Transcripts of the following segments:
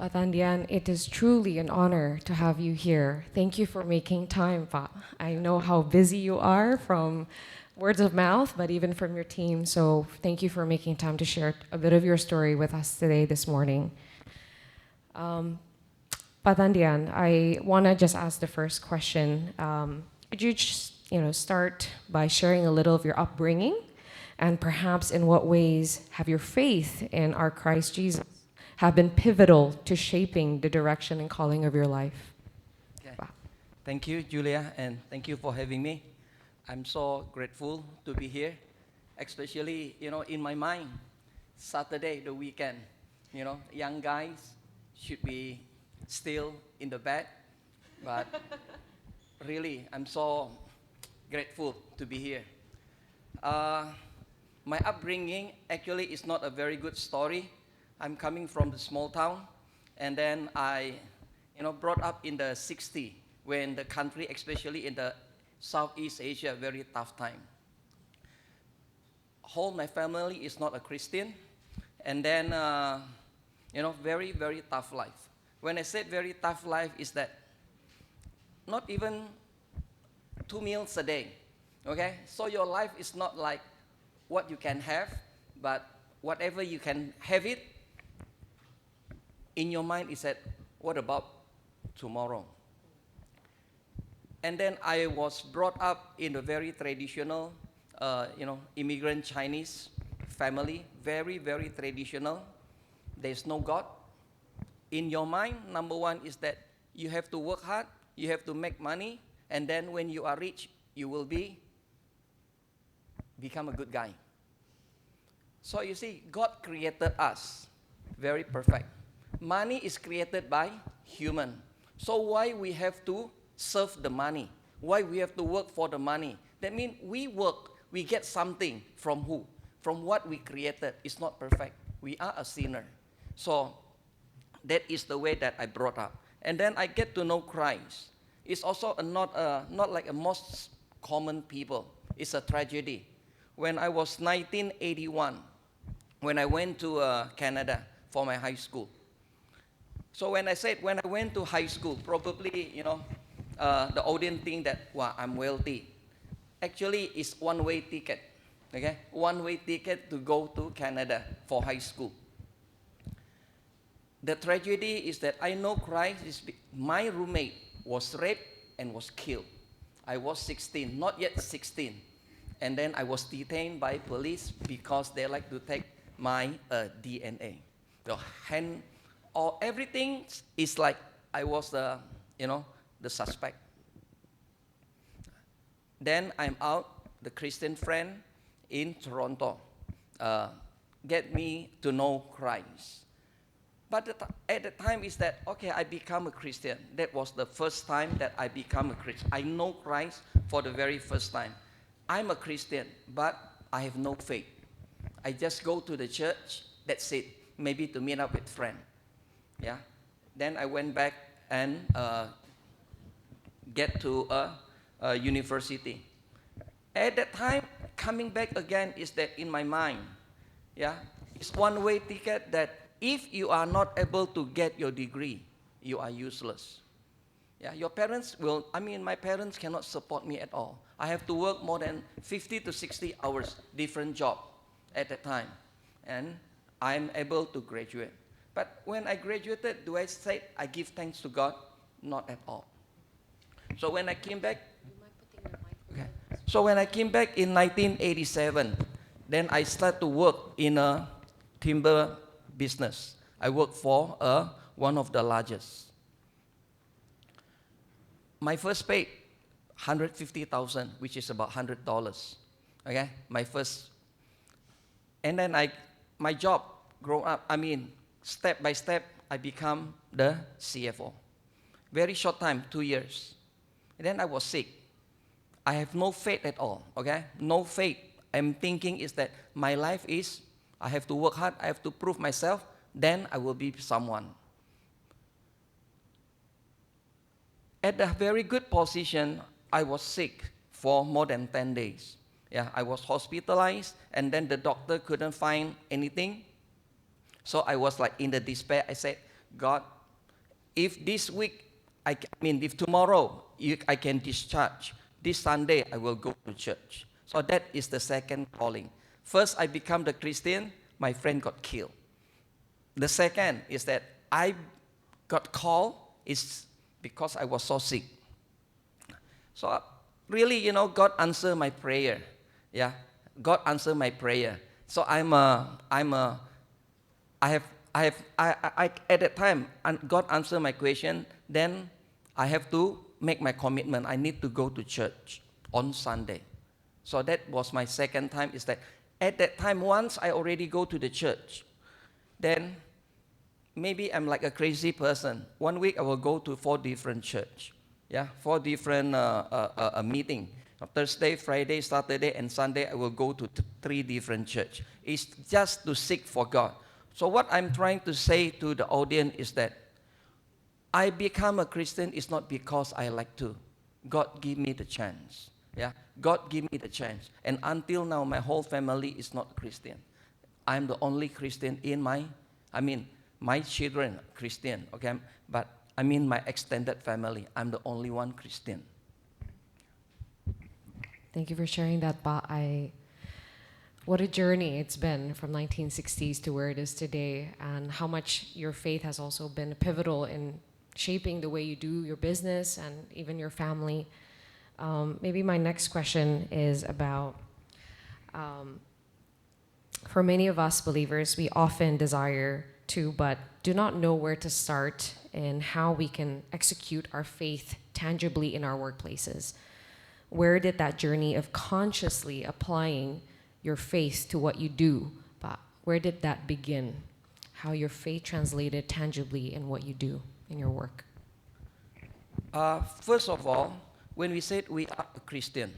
Tandean, it is truly an honor to have you here. Thank you for making time, Pa. I know how busy you are from words of mouth, but even from your team. So thank you for making time to share a bit of your story with us today, this morning. Tandean, I want to just ask the first question. Could you just, start by sharing a little of your upbringing, and perhaps in what ways have your faith in our Christ Jesus have been pivotal to shaping the direction and calling of your life? Okay. Wow. Thank you, Julia, and thank you for having me. I'm so grateful to be here, especially, in my mind, Saturday, the weekend, young guys should be still in the bed, but really, I'm so grateful to be here. My upbringing actually is not a very good story. I'm coming from the small town, and then I, brought up in the 60s when the country, especially in the Southeast Asia, very tough time. Whole my family is not a Christian, and then, very, very tough life. When I said very tough life, is that not even 2 meals a day, okay? So your life is not like what you can have, but whatever you can have it, in your mind is that, what about tomorrow? And then I was brought up in a very traditional, immigrant Chinese family, very, very traditional. There's no God. In your mind, number one is that you have to work hard, you have to make money, and then when you are rich, you will become a good guy. So you see, God created us very perfect. Money is created by human. So why we have to serve the money? Why we have to work for the money? That means we work, we get something from who? From what we created. It's not perfect. We are a sinner. So that is the way that I brought up. And then I get to know Christ. It's also not like a most common people. It's a tragedy. When I was 1981, when I went to Canada for my high school. So when I went to high school, probably, the audience think that, wow, I'm wealthy. Actually, it's one-way ticket, okay? One-way ticket to go to Canada for high school. The tragedy is that I know Christ, my roommate was raped and was killed. I was 16, not yet 16. And then I was detained by police because they like to take my DNA. The hand, or everything is like I was the suspect. Then I'm out, the Christian friend in Toronto get me to know Christ. But at the time is that, okay, I become a Christian. That was the first time that I become a Christian. I know Christ for the very first time. I'm a Christian, but I have no faith. I just go to the church, that's it, maybe to meet up with friends. Yeah. Then I went back and get to a university. At that time, coming back again is that in my mind, yeah, it's one-way ticket that if you are not able to get your degree, you are useless. Yeah, your parents will, my parents cannot support me at all. I have to work more than 50 to 60 hours, different job at that time. And I'm able to graduate. But when I graduated, do I say I give thanks to God? Not at all. So when I came back, okay. So when I came back in 1987, then I started to work in a timber business. I worked for one of the largest. My first pay, $150,000, which is about $100. Okay, my first. And then my job grow up. Step by step, I become the CFO. Very short time, 2 years. And then I was sick. I have no faith at all, okay? No faith. I'm thinking is that my life is, I have to work hard, I have to prove myself, then I will be someone. At a very good position, I was sick for more than 10 days. Yeah, I was hospitalized, and then the doctor couldn't find anything. So I was like in the despair. I said, God, if this week, if tomorrow I can discharge, this Sunday I will go to church. So that is the second calling. First, I become the Christian, my friend got killed. The second is that I got called is because I was so sick. So really, God answered my prayer. Yeah, God answered my prayer. So I at that time, and God answered my question. Then I have to make my commitment. I need to go to church on Sunday. So that was my second time. Is that at that time, once I already go to the church, then maybe I'm like a crazy person. 1 week I will go to 4 different church. Yeah, 4 different meeting. Thursday, Friday, Saturday, and Sunday I will go to 3 different church. It's just to seek for God. So what I'm trying to say to the audience is that I become a Christian is not because I like to. God give me the chance. Yeah, God give me the chance. And until now, my whole family is not Christian. I'm the only Christian in my children Christian, okay? But my extended family, I'm the only one Christian. Thank you for sharing that, Pa. What a journey it's been from 1960s to where it is today, and how much your faith has also been pivotal in shaping the way you do your business and even your family. Maybe my next question is about, for many of us believers, we often desire to, but do not know where to start and how we can execute our faith tangibly in our workplaces. Where did that journey of consciously applying your faith to what you do, but where did that begin? How your faith translated tangibly in what you do in your work? First of all, when we said we are a Christian,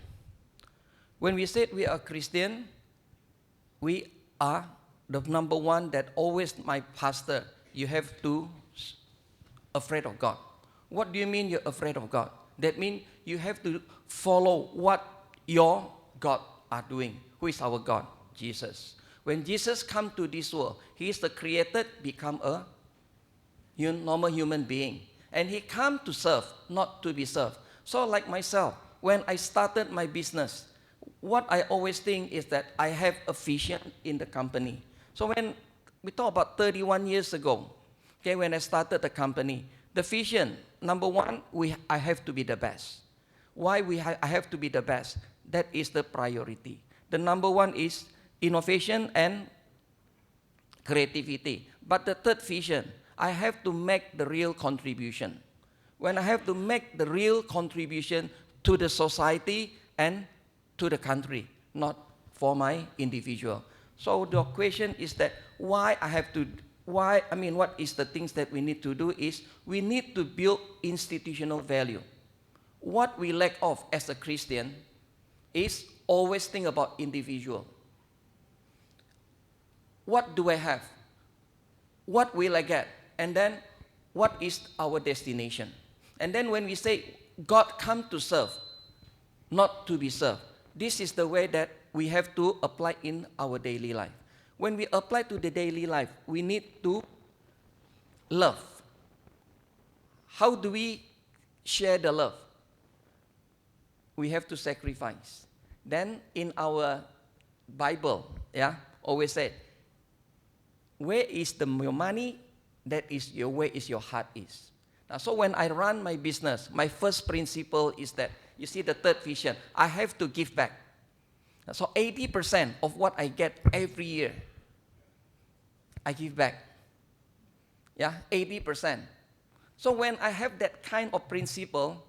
we are the number one that always my pastor, you have to afraid of God. What do you mean you're afraid of God? That means you have to follow what your God are doing. Who is our God? Jesus. When Jesus come to this world, he is the created, become a normal human being. And he come to serve, not to be served. So like myself, when I started my business, what I always think is that I have a vision in the company. So when we talk about 31 years ago, okay, when I started the company, the vision, number one, I have to be the best. Why I have to be the best? That is the priority. The number one is innovation and creativity. But the third vision, I have to make the real contribution. When I have to make the real contribution to the society and to the country, not for my individual. So the question is that what is the things that we need to do is we need to build institutional value. What we lack of as a Christian is always think about individual. What do I have? What will I get? And then what is our destination? And then when we say God come to serve, not to be served, this is the way that we have to apply in our daily life. When we apply to the daily life, we need to love. How do we share the love? We have to sacrifice. Then in our Bible, always said, where is your money? That is where is your heart is. Now, so when I run my business, my first principle is that, you see the third vision, I have to give back. So 80% of what I get every year, I give back. 80%. So when I have that kind of principle,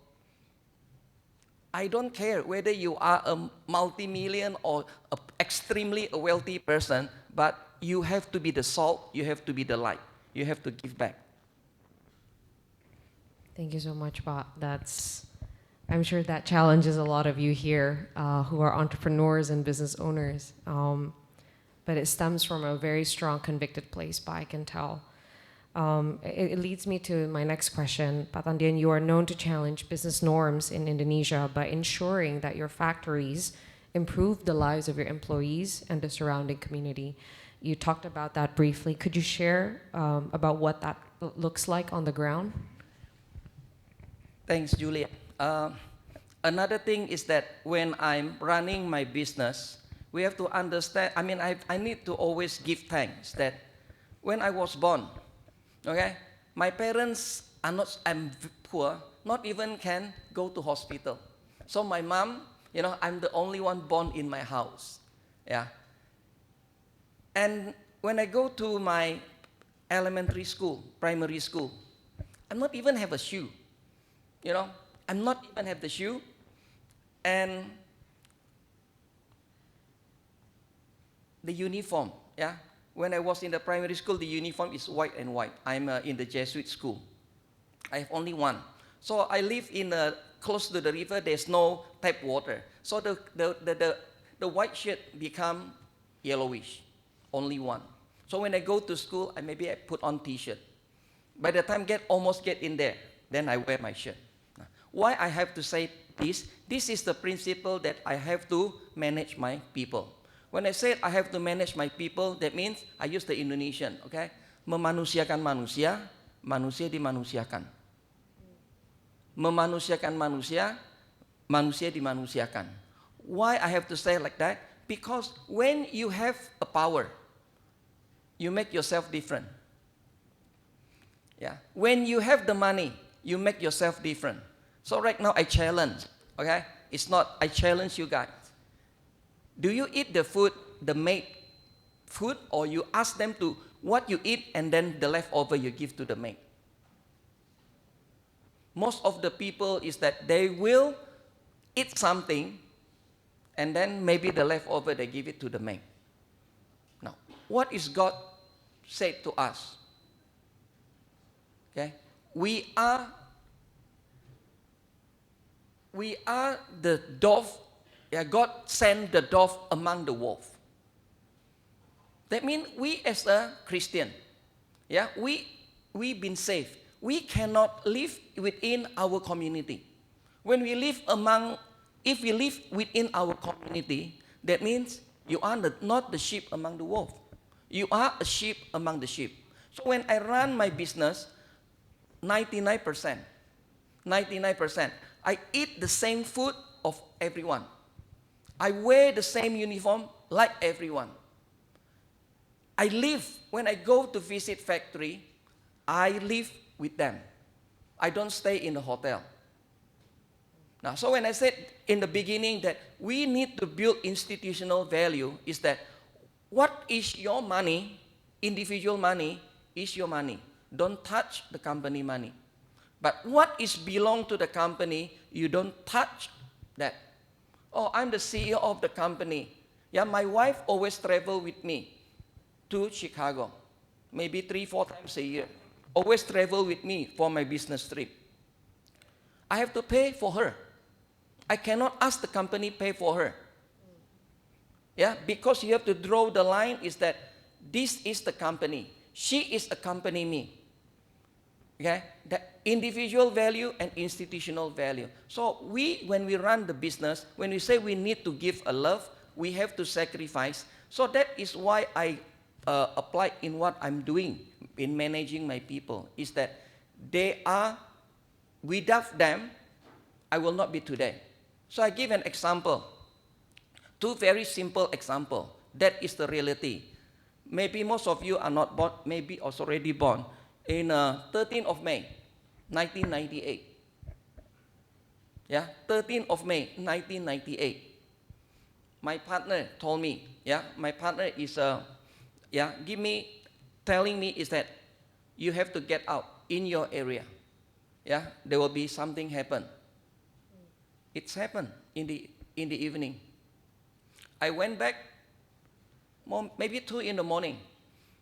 I don't care whether you are a multi-million or extremely wealthy person, but you have to be the salt, you have to be the light, you have to give back. Thank you so much, Pa. I'm sure that challenges a lot of you here who are entrepreneurs and business owners. But it stems from a very strong, convicted place, Pa, I can tell. It leads me to my next question. Pa Tandean, you are known to challenge business norms in Indonesia by ensuring that your factories improve the lives of your employees and the surrounding community. You talked about that briefly. Could you share about what that looks like on the ground? Thanks, Julia. Another thing is that when I'm running my business, we have to understand, I need to always give thanks that when I was born, okay, my parents are not, I'm poor, not even can go to hospital. So my mom, I'm the only one born in my house, yeah. And when I go to my elementary school, primary school, I not even have a shoe, I'm not even have the shoe, and the uniform, yeah. When I was in the primary school, the uniform is white and white. I'm in the Jesuit school. I have only one. So I live in close to the river. There's no tap water. So the white shirt become yellowish. Only one. So when I go to school, I put on t-shirt. By the time almost get in there, then I wear my shirt. Why I have to say this? This is the principle that I have to manage my people. When I said I have to manage my people, that means I use the Indonesian, okay? Memanusiakan manusia, manusia dimanusiakan. Memanusiakan manusia, manusia dimanusiakan. Why I have to say like that? Because when you have a power, you make yourself different. Yeah. When you have the money, you make yourself different. So right now I challenge, okay? It's not, I challenge you guys. Do you eat the food, the made food, or you ask them to what you eat and then the leftover you give to the maid? Most of the people is that they will eat something and then maybe the leftover they give it to the maid. Now, what is God said to us? Okay? We are the dove. Yeah, God sent the dove among the wolf. That means we as a Christian, yeah, we've been saved. We cannot live within our community. When we live if we live within our community, that means you are not the sheep among the wolf. You are a sheep among the sheep. So when I run my business, 99%, I eat the same food of everyone. I wear the same uniform like everyone. I live, when I go to visit factory, I live with them. I don't stay in the hotel. Now, so when I said in the beginning that we need to build institutional value, is that what is your money, individual money, is your money. Don't touch the company money. But what is belong to the company, you don't touch that. Oh, I'm the CEO of the company. Yeah, my wife always travel with me to Chicago, maybe 3-4 times a year. Always travel with me for my business trip. I have to pay for her. I cannot ask the company pay for her. Yeah, because you have to draw the line is that this is the company. She is accompanying me. Okay? The individual value and institutional value. So when we run the business, when we say we need to give a love, we have to sacrifice. So that is why I apply in what I'm doing in managing my people, is that they are, without them, I will not be today. So I give an example. 2 very simple examples. That is the reality. Maybe most of you are not born, maybe also already born. In 13th of May, 1998. Yeah, 13th of May, 1998. My partner told me, yeah, my partner is, telling me is that you have to get out in your area. Yeah, there will be something happen. It's happened in the evening. I went back, maybe 2 in the morning.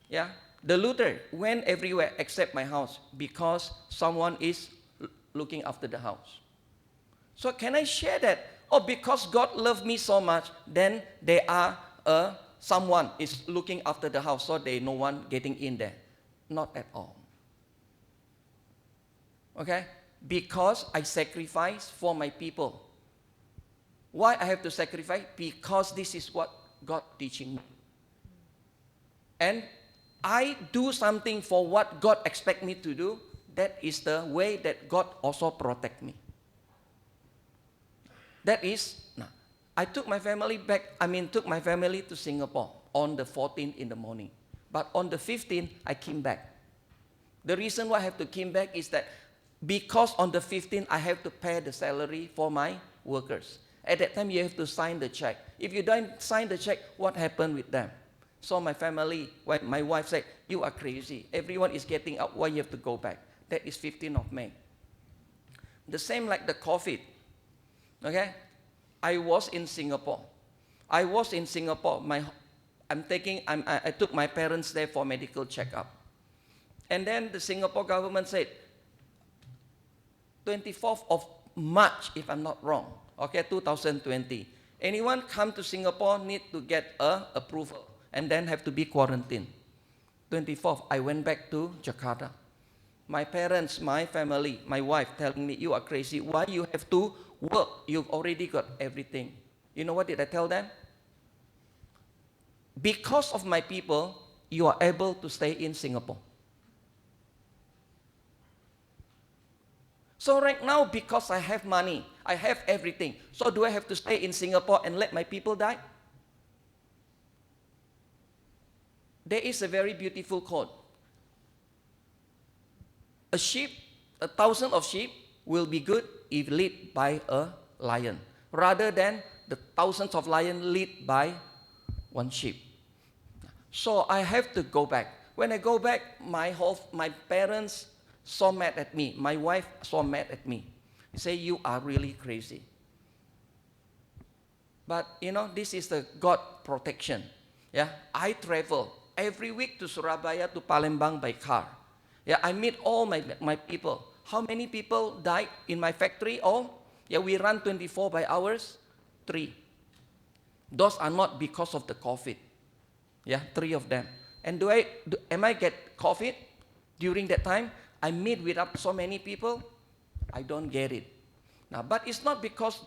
Yeah. The looter went everywhere except my house because someone is looking after the house. So can I share that? Oh, because God loved me so much, then there are someone is looking after the house, so there no one getting in there. Not at all. Okay? Because I sacrifice for my people. Why I have to sacrifice? Because this is what God teaching me. And I do something for what God expects me to do, that is the way that God also protect me. That is, I took my family took my family to Singapore on the 14th in the morning. But on the 15th, I came back. The reason why I have to come back is that because on the 15th, I have to pay the salary for my workers. At that time, you have to sign the check. If you don't sign the check, what happened with them? So my family, my wife said, you are crazy. Everyone is getting up. Why you have to go back? That is 15th of May. The same like the COVID. Okay? I was in Singapore. I took my parents there for medical checkup. And then the Singapore government said, 24th of March, if I'm not wrong, okay, 2020. Anyone come to Singapore need to get approval and then have to be quarantined. 24th, I went back to Jakarta. My parents, my family, my wife telling me, you are crazy. Why you have to work? You've already got everything. You know what did I tell them? Because of my people, you are able to stay in Singapore. So right now, because I have money, I have everything, so do I have to stay in Singapore and let my people die? There is a very beautiful quote. A sheep, 1,000 of sheep will be good if led by a lion, rather than the thousands of lions led by one sheep. So I have to go back. When I go back, my parents so mad at me. My wife so mad at me. They say, you are really crazy. But, this is the God protection. Yeah, I travel every week to Surabaya, to Palembang by car. Yeah, I meet all my people. How many people died in my factory? All? Yeah, we run 24 by hours. 3. Those are not because of the COVID. Yeah, 3 of them. And am I get COVID during that time? I meet with so many people. I don't get it. Now, but it's not because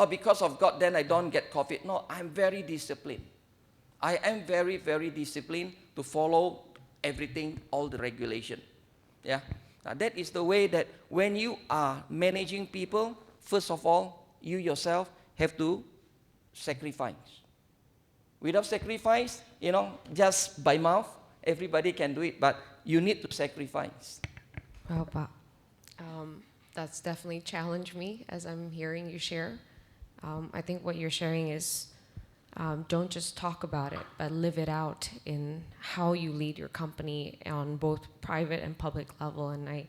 because of God, then I don't get COVID. No, I'm very disciplined. I am very, very disciplined to follow everything, all the regulation. Yeah. Now, that is the way that when you are managing people, first of all, you yourself have to sacrifice. Without sacrifice, just by mouth, everybody can do it, but you need to sacrifice. Well, Pak, that's definitely challenged me as I'm hearing you share. I think what you're sharing is don't just talk about it, but live it out in how you lead your company on both private and public level. And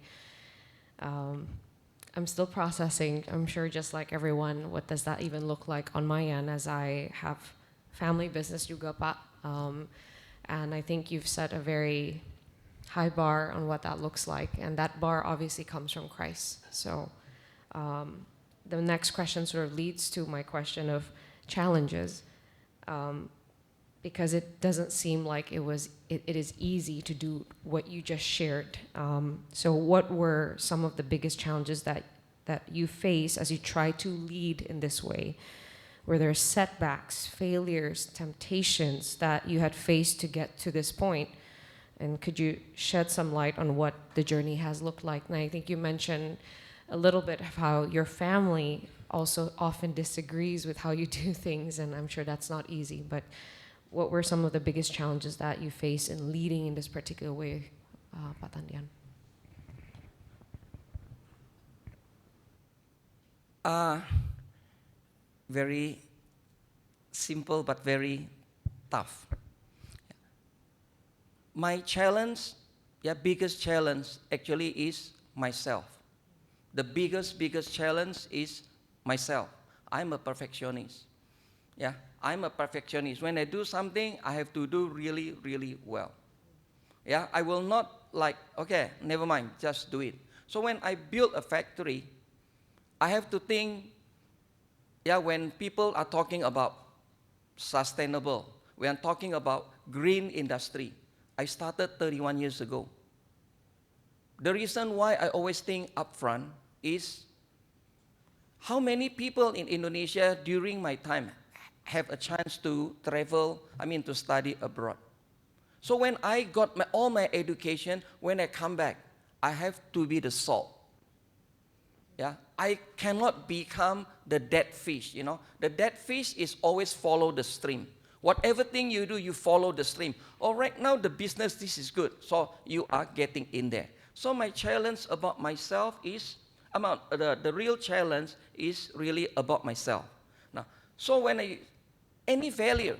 I'm still processing, I'm sure just like everyone, what does that even look like on my end as I have family business juga, Pak. And I think you've set a very high bar on what that looks like. And that bar obviously comes from Christ. So the next question sort of leads to my question of challenges. Because it doesn't seem like it is easy to do what you just shared. So what were some of the biggest challenges that you face as you try to lead in this way? Were there setbacks, failures, temptations that you had faced to get to this point? And could you shed some light on what the journey has looked like? And I think you mentioned a little bit of how your family also often disagrees with how you do things, and I'm sure that's not easy, but what were some of the biggest challenges that you face in leading in this particular way, Pak Tandean? Very simple but very tough. My challenge, biggest challenge actually is myself. The biggest challenge is myself. I'm a perfectionist. Yeah, I'm a perfectionist. When I do something, I have to do really, really well. Yeah, I will not okay, never mind, just do it. So when I build a factory, I have to think, when people are talking about sustainable, when I'm talking about green industry, I started 31 years ago. The reason why I always think upfront is how many people in Indonesia during my time have a chance to travel, to study abroad. So when I got all my education, when I come back, I have to be the salt. Yeah, I cannot become the dead fish, The dead fish is always follow the stream. Whatever thing you do, you follow the stream. Oh, right now the business, this is good. So you are getting in there. So my challenge about myself is, the real challenge is really about myself. Now, so when any failure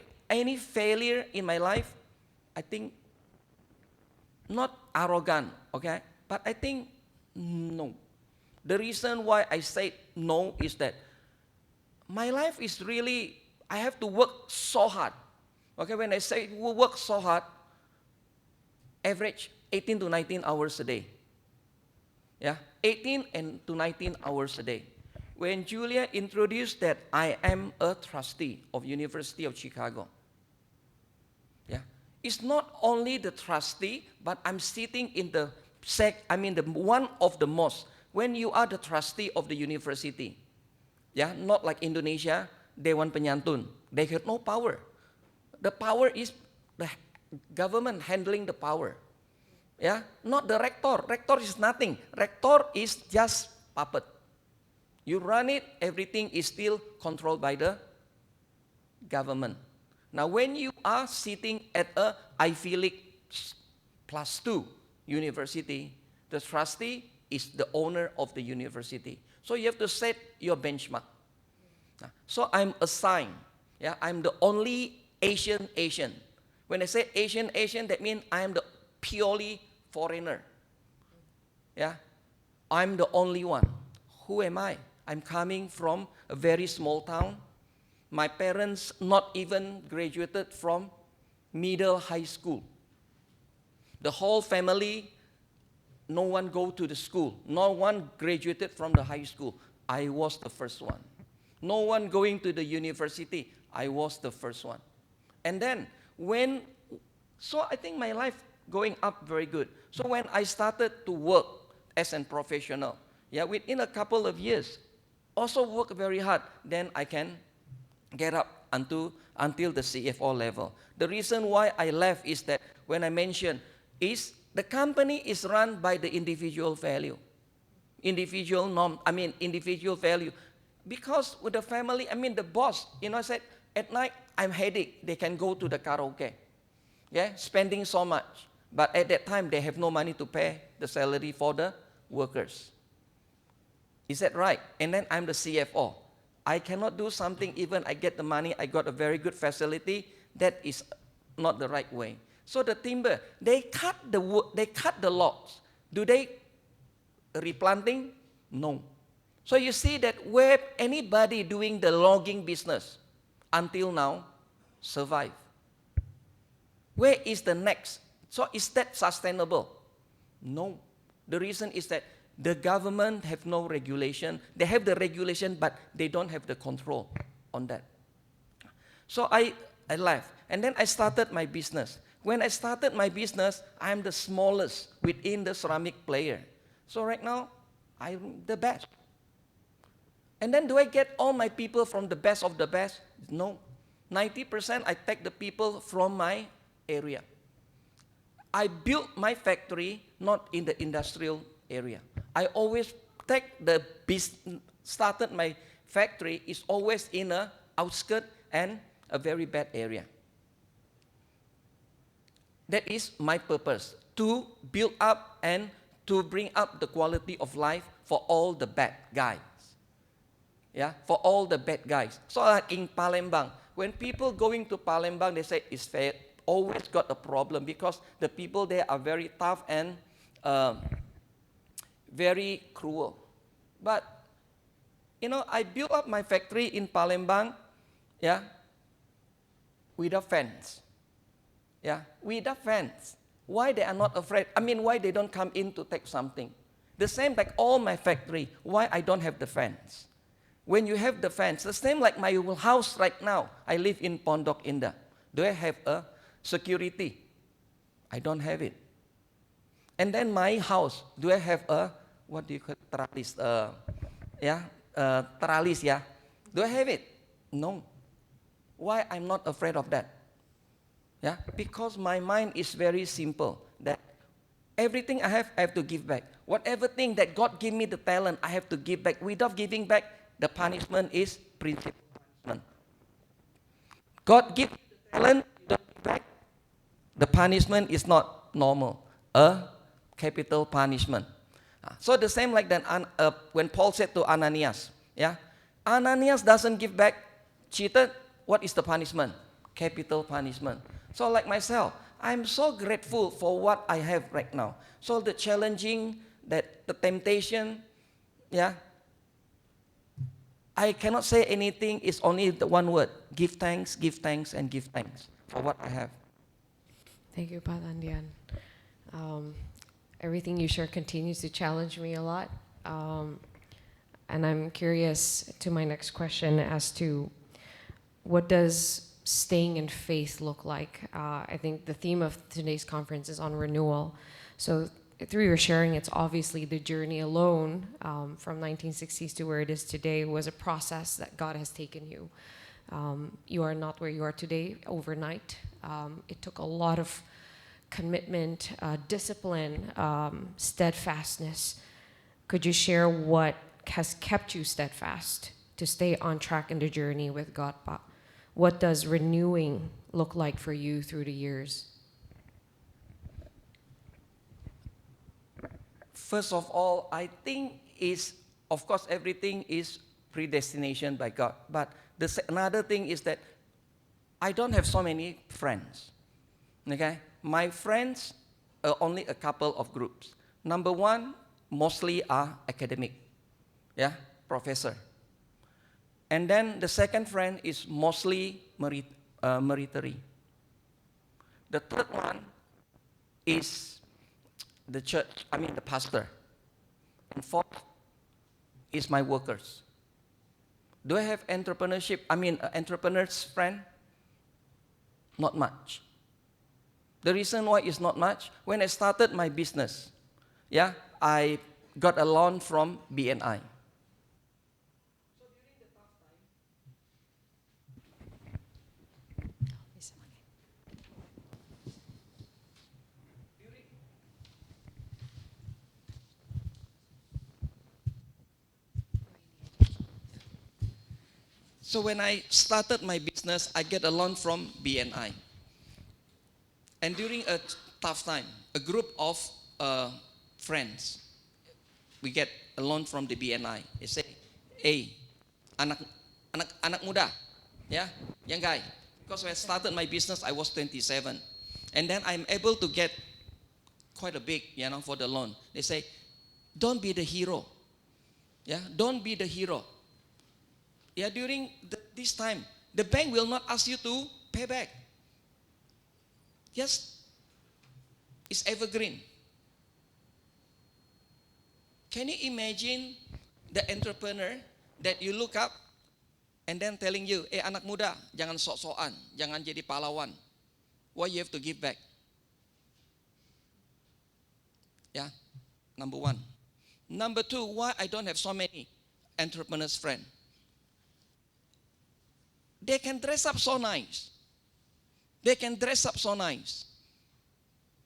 in my life, I think, not arrogant, okay? But I think, no. The reason why I say no is that my life is really, I have to work so hard. Okay, when I say work so hard, average 18 to 19 hours a day. Yeah, 18 to 19 hours a day. When Julia introduced that I am a trustee of University of Chicago, yeah, it's not only the trustee, but I'm sitting in the one of the most. When you are the trustee of the university, yeah, not like Indonesia, Dewan Penyantun, they have no power. The power is the government handling the power. Yeah, not the rector. Rector is nothing. Rector is just puppet. You run it, everything is still controlled by the government. Now, when you are sitting at a Ivy League +2 university, the trustee is the owner of the university. So you have to set your benchmark. So I'm assigned. Yeah, I'm the only Asian. When I say Asian, that means I am the purely foreigner. Yeah, I'm the only one. Who am I? I'm coming from a very small town. My parents not even graduated from middle high school. The whole family, no one go to the school. No one graduated from the high school. I was the first one. No one going to the university. I was the first one. And then so I think my life going up very good. So when I started to work as a professional, yeah, within a couple of years, also work very hard, then I can get up until the CFO level. The reason why I left is that when I mentioned is the company is run by the individual value. Individual value. Because with the family, the boss, said, at night, I'm headache. They can go to the karaoke. Yeah, spending so much. But at that time, they have no money to pay the salary for the workers. Is that right? And then I'm the CFO. I cannot do something even I get the money, I got a very good facility. That is not the right way. So the timber, they cut the wood, they cut the logs. Do they replanting? No. So you see that where anybody doing the logging business until now survive. Where is the next? So is that sustainable? No. The reason is that the government have no regulation. They have the regulation, but they don't have the control on that. So I left. And then I started my business. When I started my business, I'm the smallest within the ceramic player. So right now, I'm the best. And then do I get all my people from the best of the best? No. 90% I take the people from my area. I built my factory not in the industrial area. I always started my factory is always in a outskirt and a very bad area. That is my purpose, to build up and to bring up the quality of life for all the bad guys. Yeah, for all the bad guys. So like in Palembang, when people going to Palembang, they say it's fair, always got a problem because the people there are very tough and very cruel. But, I built up my factory in Palembang, yeah, without fence. Yeah, without fence. Why they are not afraid? Why they don't come in to take something? The same like all my factory, why I don't have the fence? When you have the fence, the same like my house right now, I live in Pondok Indah. Do I have a security? I don't have it. And then my house, do I have a, what do you call trellis? Trellis, yeah? Do I have it? No. Why I'm not afraid of that? Yeah, because my mind is very simple. That everything I have to give back. Whatever thing that God give me the talent, I have to give back. Without giving back, the punishment is principal punishment. God give you the talent, you don't give back. The punishment is not normal, a capital punishment. So the same like that when Paul said to Ananias, yeah, Ananias doesn't give back, cheated. What is the punishment? Capital punishment. So like myself, I'm so grateful for what I have right now. So the challenging, that the temptation, yeah, I cannot say anything. It's only the one word: give thanks, and give thanks for what I have. Thank you, Tandean. Everything you share continues to challenge me a lot. And I'm curious to my next question as to what does staying in faith look like? I think the theme of today's conference is on renewal. So through your sharing, it's obviously the journey alone from 1960s to where it is today was a process that God has taken you. You are not where you are today overnight. It took a lot of commitment, discipline, steadfastness. Could you share what has kept you steadfast to stay on track in the journey with God? What does renewing look like for you through the years? First of all, I think of course, everything is predestination by God. But another thing is that I don't have so many friends. Okay, my friends are only a couple of groups. Number one, mostly are academic, yeah, professor. And then the second friend is mostly military. The third one is the church, the pastor. And fourth is my workers. Do I have entrepreneurs friend? Not much. The reason why it's not much, when I started my business, yeah, I got a loan from BNI. So when I started my business, I get a loan from BNI. And during a tough time, a group of friends, we get a loan from the BNI. They say, hey, anak muda, yeah, young guy. Because when I started my business, I was 27. And then I'm able to get quite a big, for the loan. They say, don't be the hero. Yeah, don't be the hero. Yeah, during this time, the bank will not ask you to pay back. Yes, it's evergreen. Can you imagine the entrepreneur that you look up and then telling you, anak muda, jangan sok-sokan, jangan jadi pahlawan. Why you have to give back? Yeah, number one. Number two, why I don't have so many entrepreneurs friends? They can dress up so nice. They can dress up so nice.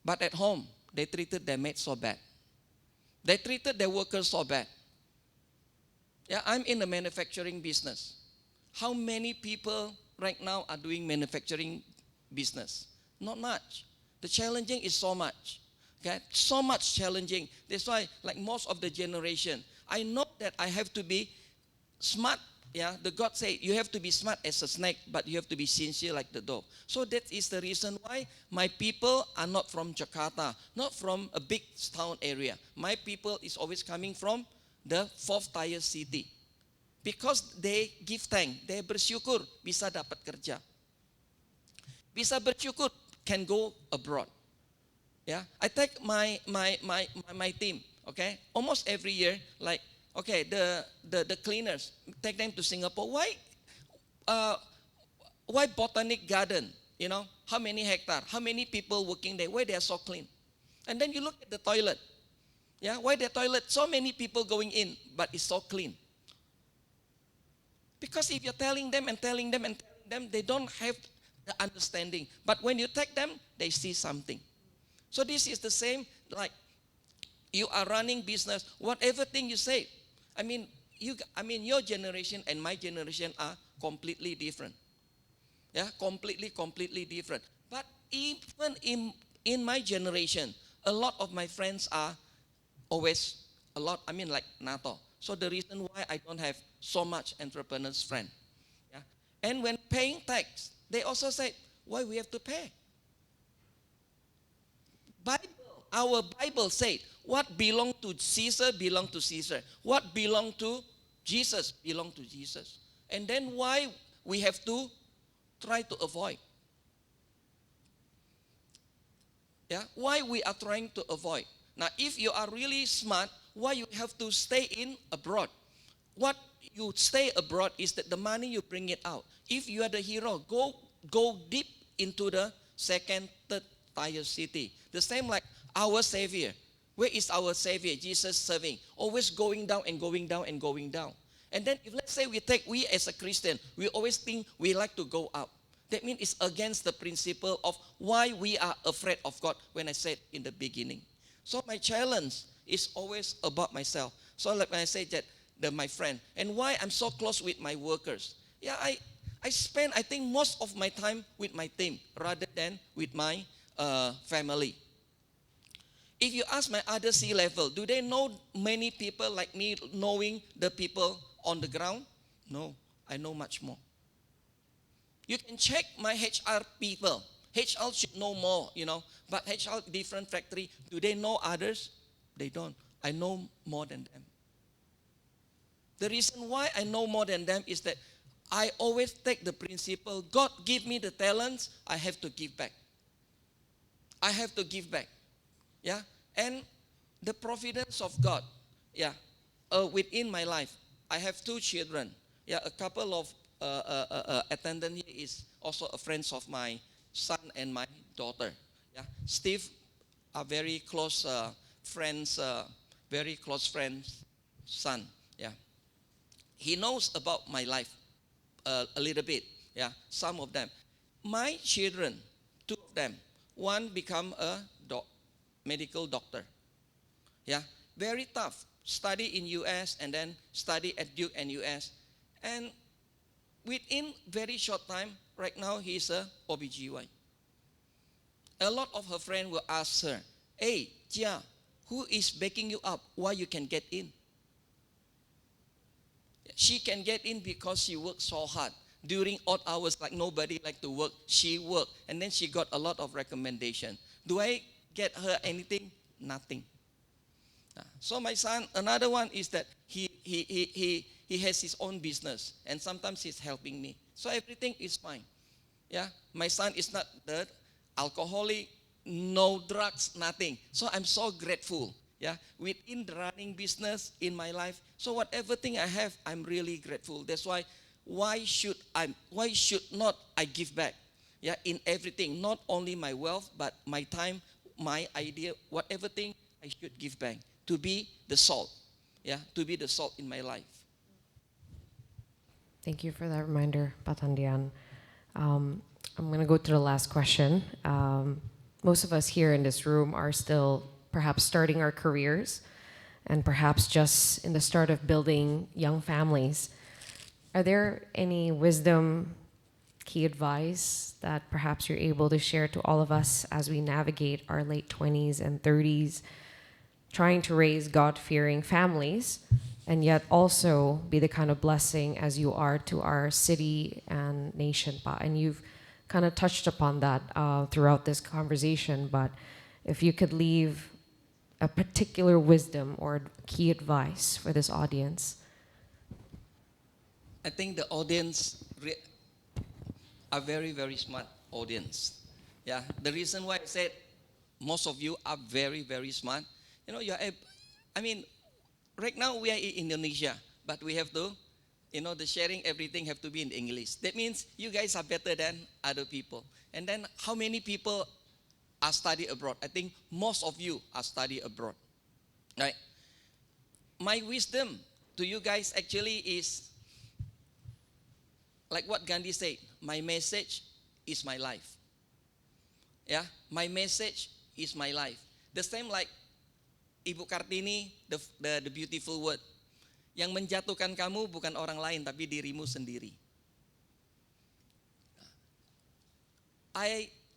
But at home, they treated their mates so bad. They treated their workers so bad. Yeah, I'm in the manufacturing business. How many people right now are doing manufacturing business? Not much. The challenging is so much. Okay, so much challenging. That's why, like most of the generation, I know that I have to be smart. Yeah, the God say you have to be smart as a snake, but you have to be sincere like the dove. So that is the reason why my people are not from Jakarta, not from a big town area. My people is always coming from the fourth tier city. Because they give thanks, they bersyukur bisa dapat kerja. Bisa bersyukur can go abroad. Yeah, I take my team, okay, almost every year, like, okay, the cleaners, take them to Singapore. Why botanic garden? How many hectares? How many people working there? Why they are so clean? And then you look at the toilet. Yeah, why the toilet? So many people going in, but it's so clean. Because if you're telling them and telling them and telling them, they don't have the understanding. But when you take them, they see something. So this is the same, like you are running business, whatever thing you say. Your generation and my generation are completely different. Yeah, completely different. But even in my generation, a lot of my friends are always like NATO. So the reason why I don't have so much entrepreneurs friend. Yeah. And when paying tax, they also say, why we have to pay? Our Bible said, what belong to Caesar belong to Caesar. What belong to Jesus belong to Jesus. And then why we have to try to avoid? Yeah, why we are trying to avoid? Now, if you are really smart, why you have to stay in abroad? What you stay abroad is that the money you bring it out. If you are the hero, go deep into the second, third tier city. The same like our Savior. Where is our Savior? Jesus serving. Always going down and going down and going down. And then if let's say we as a Christian, we always think we like to go up. That means it's against the principle of why we are afraid of God when I said in the beginning. So my challenge is always about myself. So like when I say that, my friend, and why I'm so close with my workers. Yeah, I spend, I think, most of my time with my team rather than with my family. If you ask my other C-level, do they know many people like me knowing the people on the ground? No, I know much more. You can check my HR people. HR should know more, But HR, different factory, do they know others? They don't. I know more than them. The reason why I know more than them is that I always take the principle, God give me the talents, I have to give back. I have to give back. Yeah. And the providence of God, within my life. I have 2 children. Yeah, a couple of attendant here is also a friends of my son and my daughter. Yeah, Steve are very close friends, very close friends, son. Yeah, he knows about my life a little bit. Yeah, some of them. My children, 2 of them, one become a medical doctor. Yeah, very tough. Study in US and then study at Duke and US. And within very short time, right now he's a OBGYN. A lot of her friends will ask her, hey, Jia, who is backing you up? Why you can get in? She can get in because she worked so hard. During odd hours, like nobody like to work, she worked. And then she got a lot of recommendation. Do I get her anything? Nothing. So my son, another one is that he has his own business. And sometimes he's helping me. So everything is fine. Yeah, my son is not the alcoholic, no drugs, nothing. So I'm so grateful. Yeah, within the running business in my life. So whatever thing I have, I'm really grateful. That's why should not I give back? Yeah, in everything, not only my wealth, but my time, my idea, whatever thing I should give back to be the salt. Yeah, to be the salt in my life. Thank you for that reminder, Tandean. I'm going to go to the last question. Most of us here in this room are still perhaps starting our careers and perhaps just in the start of building young families. Are there any wisdom, key advice that perhaps you're able to share to all of us as we navigate our late 20s and 30s, trying to raise God-fearing families and yet also be the kind of blessing as you are to our city and nation, Pa? And you've kind of touched upon that throughout this conversation, but if you could leave a particular wisdom or key advice for this audience. I think the audience are very, very smart audience. Yeah, the reason why I said most of you are very, very smart. Right now we are in Indonesia, but we have to, the sharing everything have to be in English. That means you guys are better than other people. And then how many people are study abroad? I think most of you are study abroad, right? My wisdom to you guys actually is like what Gandhi said, my message is my life. Yeah, my message is my life. The same like Ibu Kartini, the beautiful word. Yang menjatuhkan kamu bukan orang lain tapi dirimu sendiri.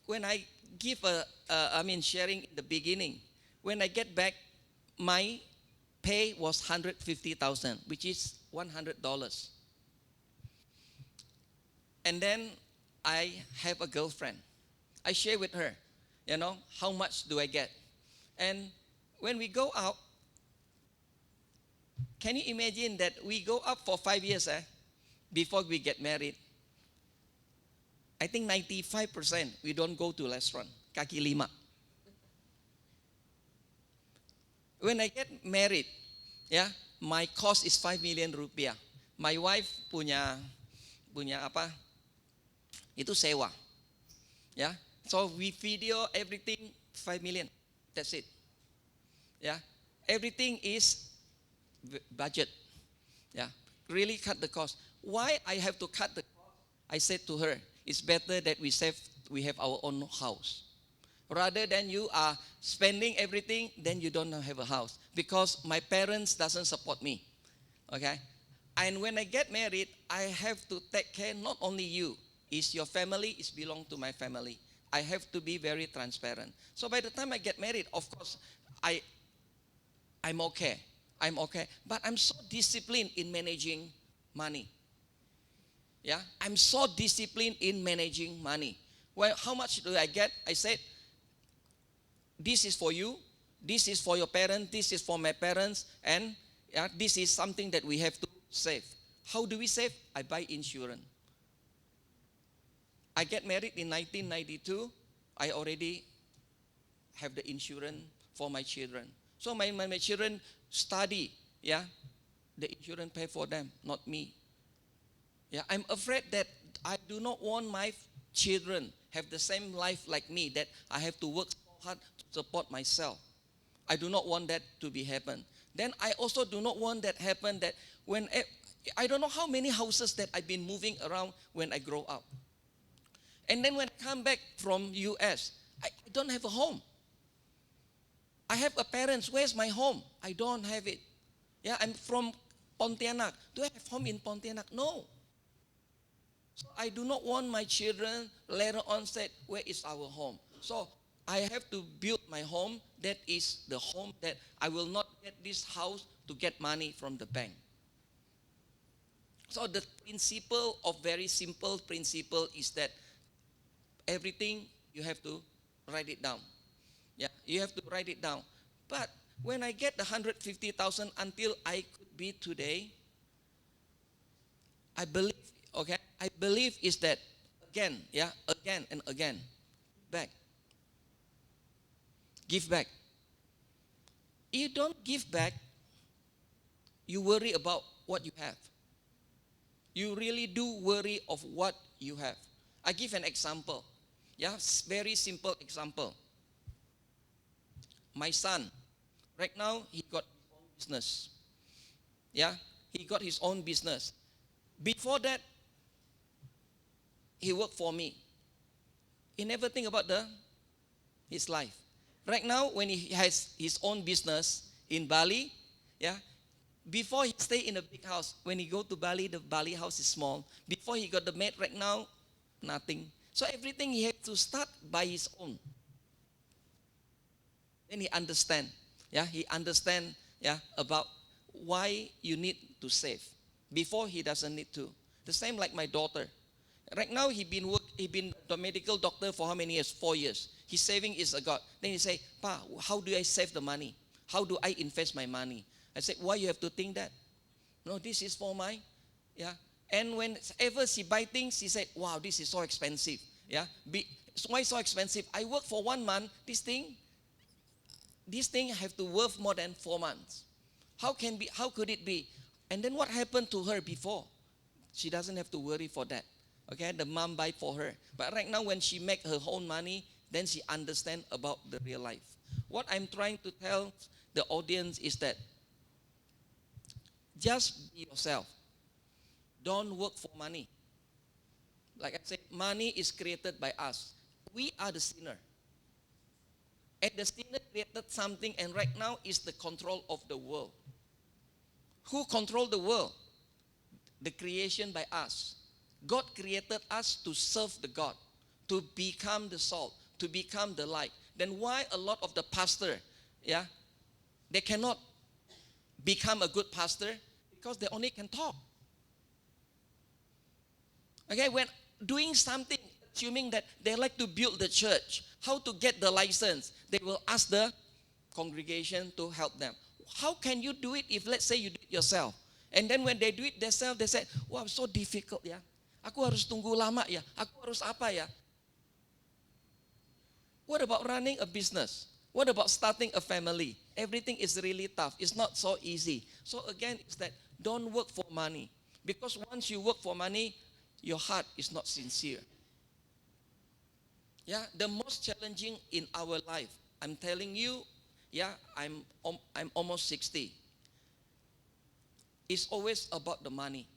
When I give sharing in the beginning, when I get back, my pay was 150,000, which is $100. And then I have a girlfriend. I share with her, how much do I get? And when we go out, can you imagine that we go out for 5 years before we get married? I think 95% we don't go to restaurant, kaki lima. When I get married, my cost is 5 million rupiah. My wife punya apa? Itu sewa. Yeah. So we video everything 5 million. That's it. Yeah. Everything is budget. Yeah. Really cut the cost. Why I have to cut the cost? I said to her, it's better that we have our own house. Rather than you are spending everything, then you don't have a house. Because my parents doesn't support me. Okay? And when I get married, I have to take care not only you. Is your family, is belong to my family. I have to be very transparent. So by the time I get married, of course, I'm okay. But I'm so disciplined in managing money. Yeah, I'm so disciplined in managing money. Well, how much do I get? I said, this is for you, this is for your parents, this is for my parents, and this is something that we have to save. How do we save? I buy insurance. I get married in 1992. I already have the insurance for my children. So my children study, the insurance pay for them, not me. Yeah, I'm afraid that I do not want my children have the same life like me, that I have to work so hard to support myself. I do not want that to be happen. Then I also do not want that happen that when I don't know how many houses that I've been moving around when I grow up. And then when I come back from US, I don't have a home. I have a parents, where's my home? I don't have it. Yeah, I'm from Pontianak. Do I have home in Pontianak? No. So I do not want my children later on said, where is our home? So I have to build my home. That is the home that I will not get this house to get money from the bank. So the principle of very simple principle is that everything you have to write it down. Yeah, you have to write it down. But when I get the 150,000 until I could be today, I believe is that again and again, give back. You don't give back, you worry about what you have. You really do worry of what you have. I give an example. Yeah, very simple example. My son, right now, he got his own business. Yeah, he got his own business. Before that, he worked for me. He never think about his life. Right now, when he has his own business in Bali, before he stay in a big house, when he go to Bali, the Bali house is small. Before he got the maid, right now, nothing. So everything he had to start by his own. Then he understand. He understand about why you need to save. Before he doesn't need to. The same like my daughter. Right now he been the medical doctor for how many years? 4 years. His saving is a God. Then he say, Pa, how do I save the money? How do I invest my money? I said, why you have to think that? No, this is for my, And whenever she buy things, she said, wow, this is so expensive. Why so expensive? I work for 1 month. This thing have to worth more than 4 months. How could it be? And then what happened to her before? She doesn't have to worry for that. Okay, the mom buy for her. But right now when she make her own money, then she understand about the real life. What I'm trying to tell the audience is that just be yourself. Don't work for money. Like I said, money is created by us. We are the sinner. And the sinner created something, and right now is the control of the world. Who control the world? The creation by us. God created us to serve the God, to become the salt, to become the light. Then why a lot of the pastor, they cannot become a good pastor? Because they only can talk. Okay, when doing something, assuming that they like to build the church, how to get the license, they will ask the congregation to help them. How can you do it if, let's say, you do it yourself? And then when they do it themselves, they say, wow, so difficult ya. Aku harus tunggu lama ya. Aku harus apa ya? What about running a business? What about starting a family? Everything is really tough. It's not so easy. So again, it's that don't work for money. Because once you work for money, your heart is not sincere. Yeah, the most challenging in our life, I'm telling you, I'm almost 60. It's always about the money.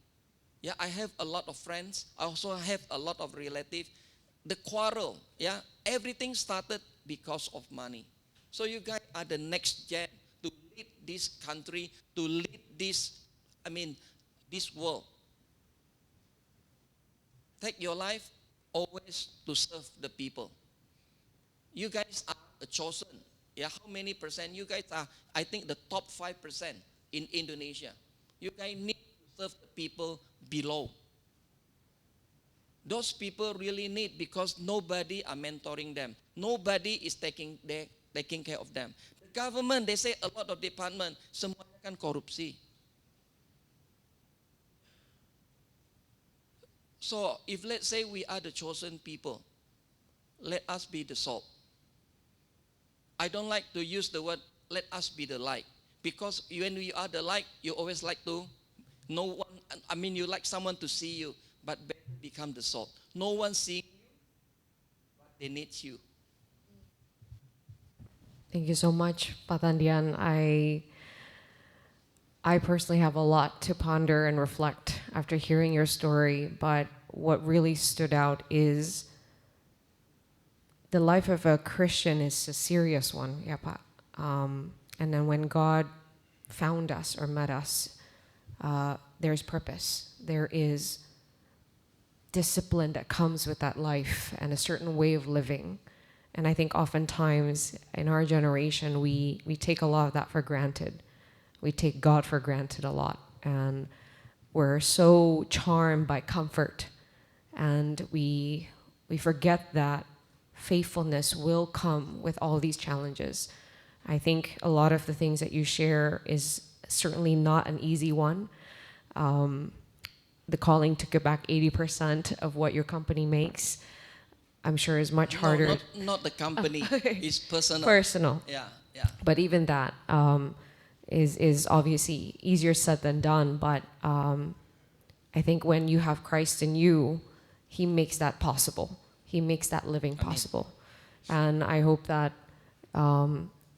Yeah, I have a lot of friends. I also have a lot of relatives. The quarrel, everything started because of money. So you guys are the next gen to lead this country, to lead this world. Take your life always to serve the people. You guys are a chosen. Yeah, how many percent? You guys are, I think, the top 5% in Indonesia. You guys need to serve the people below. Those people really need, because nobody are mentoring them. Nobody is taking care of them. The government, they say a lot of department, semuanya kan korupsi. So if let's say we are the chosen people, let us be the salt. I don't like to use the word, let us be the light. Because when you are the light, you always like to, you like someone to see you, but become the salt. No one seeing you, but they need you. Thank you so much, Pak Tandean. I personally have a lot to ponder and reflect after hearing your story, but what really stood out is the life of a Christian is a serious one, Pak. And then when God found us or met us, there's purpose. There is discipline that comes with that life and a certain way of living. And I think oftentimes in our generation, we take a lot of that for granted. We take God for granted a lot. And we're so charmed by comfort. And we forget that faithfulness will come with all these challenges. I think a lot of the things that you share is certainly not an easy one. The calling to get back 80% of what your company makes, I'm sure is much harder. No, not the company. It's personal. Personal. Yeah. But even that is obviously easier said than done. But I think when you have Christ in you, He makes that possible. He makes that living possible. And I hope that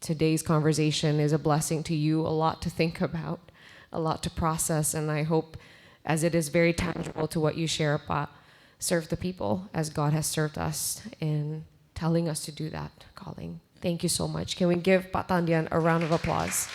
today's conversation is a blessing to you, a lot to think about, a lot to process. And I hope, as it is very tangible to what you share about, serve the people as God has served us in telling us to do that calling. Thank you so much. Can we give Pak Tandean a round of applause?